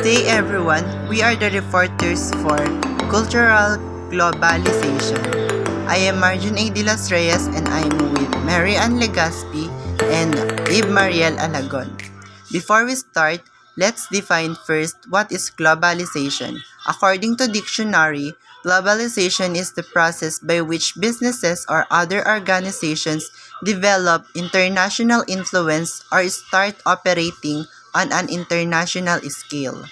day everyone, we are the reporters for Cultural Globalization. I am Marjun A. De Los Reyes and I am with Mary Ann Legaspi and Eve Mariel Alagon. Before we start, let's define first what is globalization. According to dictionary, globalization is the process by which businesses or other organizations develop international influence or start operating on an international scale.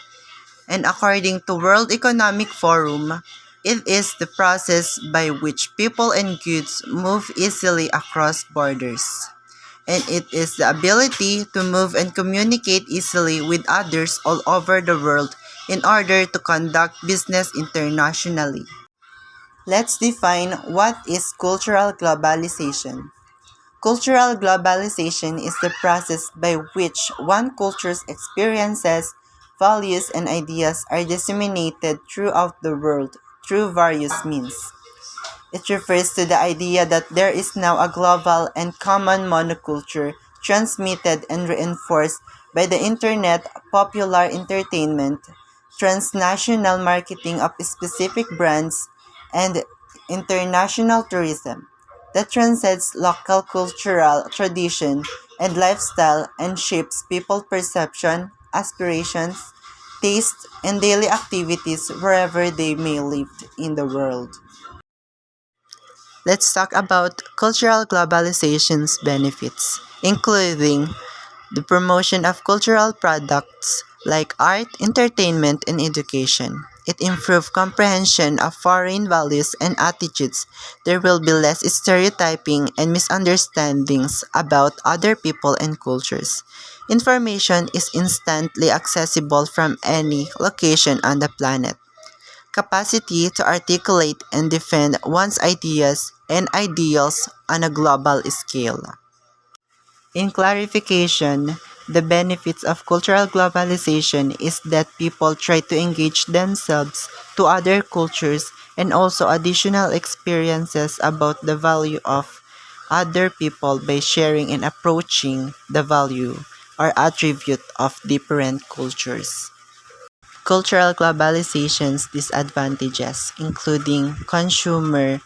And according to World Economic Forum, it is the process by which people and goods move easily across borders. And it is the ability to move and communicate easily with others all over the world in order to conduct business internationally. Let's define what is cultural globalization. Cultural globalization is the process by which one culture's experiences, values, and ideas are disseminated throughout the world through various means. It refers to the idea that there is now a global and common monoculture transmitted and reinforced by the internet, popular entertainment, transnational marketing of specific brands, and international tourism that transcends local cultural tradition and lifestyle and shapes people's perception, aspirations, tastes, and daily activities wherever they may live in the world. Let's talk about cultural globalization's benefits, including the promotion of cultural products like art, entertainment, and education. It improves comprehension of foreign values and attitudes. There will be less stereotyping and misunderstandings about other people and cultures. Information is instantly accessible from any location on the planet. Capacity to articulate and defend one's ideas and ideals on a global scale. In clarification, the benefits of cultural globalization is that people try to engage themselves to other cultures and also additional experiences about the value of other people by sharing and approaching the value or attribute of different cultures. Cultural globalization's disadvantages, including consumer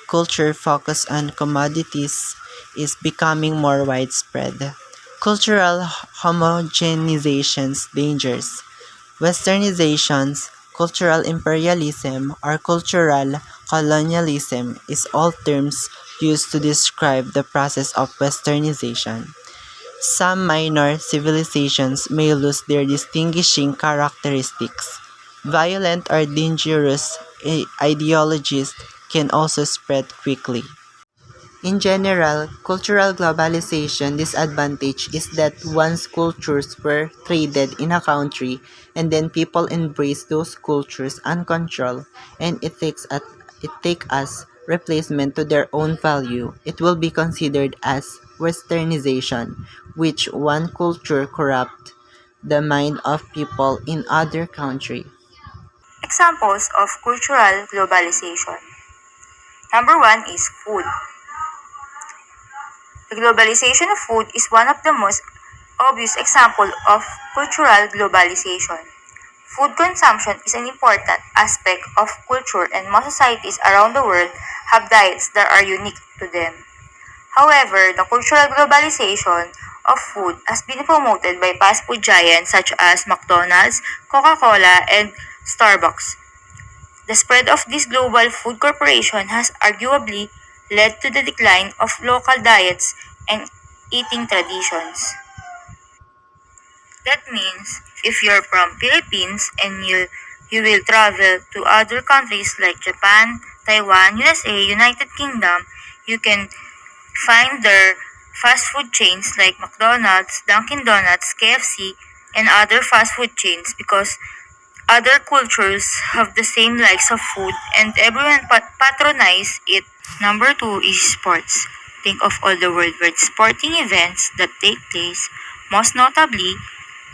culture focused on commodities, is becoming more widespread. Cultural homogenization's dangers, westernizations, cultural imperialism, or cultural colonialism is all terms used to describe the process of westernization. Some minor civilizations may lose their distinguishing characteristics. Violent or dangerous ideologies can also spread quickly. In general, cultural globalization disadvantage is that once cultures were traded in a country and then people embrace those cultures uncontrolled and it take as replacement to their own value, it will be considered as westernization, which one culture corrupt the mind of people in other country. Examples of cultural globalization. Number one is food. The globalization of food is one of the most obvious examples of cultural globalization. Food consumption is an important aspect of culture and most societies around the world have diets that are unique to them. However, the cultural globalization of food has been promoted by fast food giants such as McDonald's, Coca-Cola, and Starbucks. The spread of this global food corporation has arguably led to the decline of local diets and eating traditions. That means if you're from Philippines and you will travel to other countries like Japan, Taiwan, USA, United Kingdom, you can find their fast food chains like McDonald's, Dunkin' Donuts, KFC, and other fast food chains because other cultures have the same likes of food and everyone patronize it. Number two is sports. Think of all the worldwide sporting events that take place, most notably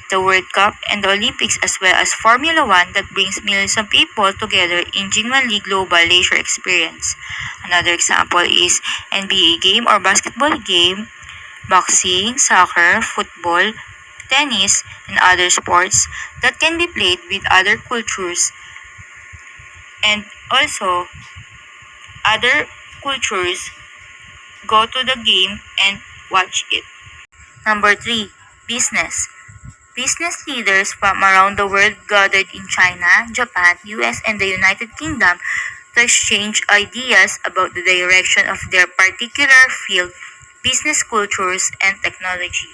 the World Cup and the Olympics as well as Formula One that brings millions of people together in genuinely global leisure experience. Another example is NBA game or basketball game, boxing, soccer, football, tennis, and other sports that can be played with other cultures, and also other cultures go to the game and watch it. Number 3, business. Business leaders from around the world gathered in China, Japan, US, and the United Kingdom to exchange ideas about the direction of their particular field, business cultures, and technology.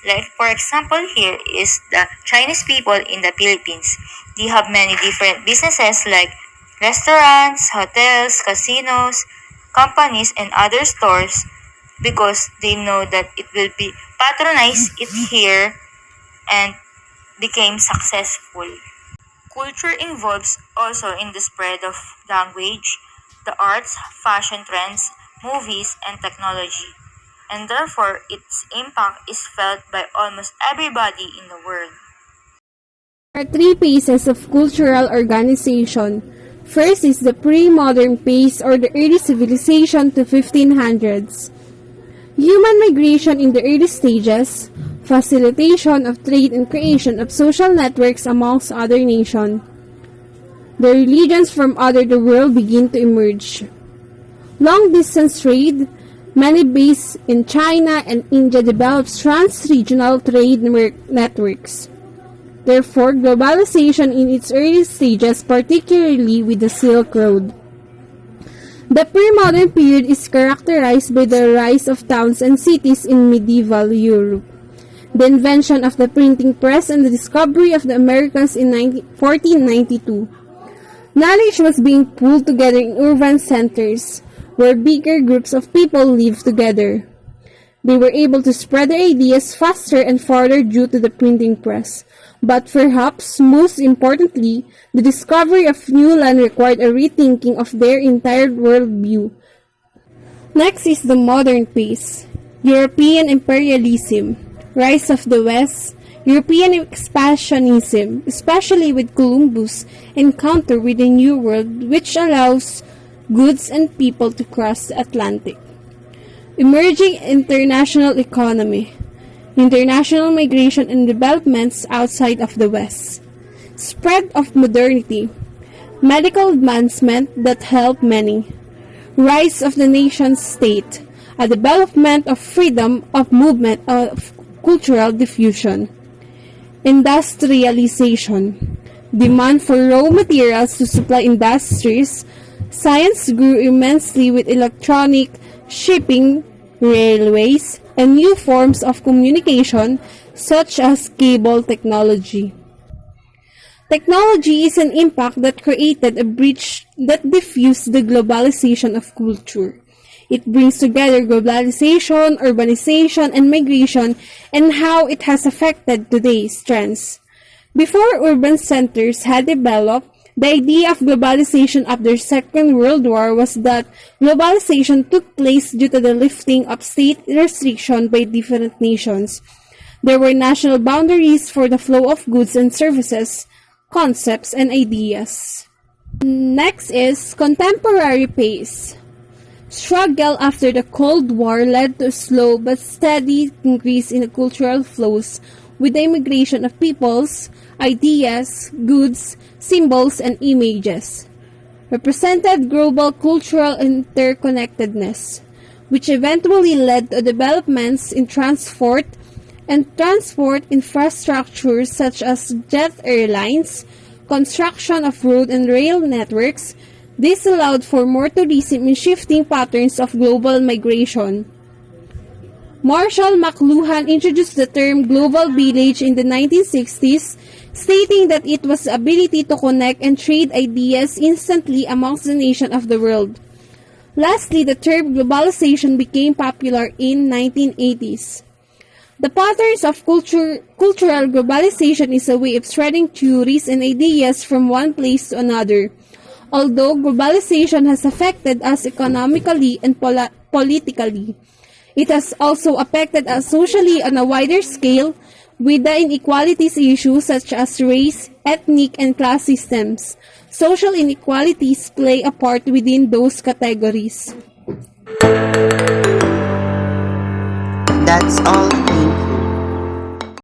Like for example here is the Chinese people in the Philippines. They have many different businesses like restaurants, hotels, casinos, companies, and other stores because they know that it will be patronized it here and became successful. Culture involves also in the spread of language, the arts, fashion trends, movies, and technology, and therefore its impact is felt by almost everybody in the world. There are three phases of cultural organization. First is the pre-modern phase or the early civilization to 1500s. Human migration in the early stages, facilitation of trade and creation of social networks amongst other nations. The religions from other the world begin to emerge. Long-distance trade, many based in China and India develops trans-regional trade networks. Therefore, globalization in its early stages, particularly with the Silk Road. The pre-modern period is characterized by the rise of towns and cities in medieval Europe, the invention of the printing press, and the discovery of the Americas in 1492. Knowledge was being pulled together in urban centers, where bigger groups of people lived together. They were able to spread their ideas faster and farther due to the printing press. But perhaps most importantly, the discovery of new land required a rethinking of their entire worldview. Next is the modern phase. European imperialism, rise of the West, European expansionism, especially with Columbus' encounter with the New World, which allows goods and people to cross the Atlantic. Emerging international economy, international migration and developments outside of the West. Spread of modernity, medical advancement that help many. Rise of the nation state, a development of freedom of movement of cultural diffusion. Industrialization, demand for raw materials to supply industries. Science grew immensely with electronic, shipping, railways, and new forms of communication such as cable technology. Technology is an impact that created a bridge that diffused the globalization of culture. It brings together globalization, urbanization, and migration and how it has affected today's trends. Before urban centers had developed, the idea of globalization after the Second World War was that globalization took place due to the lifting of state restriction by different nations. There were national boundaries for the flow of goods and services, concepts, and ideas. Next is contemporary pace. Struggle after the Cold War led to a slow but steady increase in the cultural flows with the immigration of peoples, ideas, goods, symbols, and images. Represented global cultural interconnectedness, which eventually led to developments in transport infrastructures such as jet airlines, construction of road and rail networks. This allowed for more tourism and shifting patterns of global migration. Marshall McLuhan introduced the term global village in the 1960s, stating that it was the ability to connect and trade ideas instantly amongst the nations of the world. Lastly, the term globalization became popular in 1980s. The patterns of cultural globalization is a way of spreading theories and ideas from one place to another. Although globalization has affected us economically and politically, it has also affected us socially on a wider scale with the inequalities issues such as race, ethnic, and class systems. Social inequalities play a part within those categories. That's all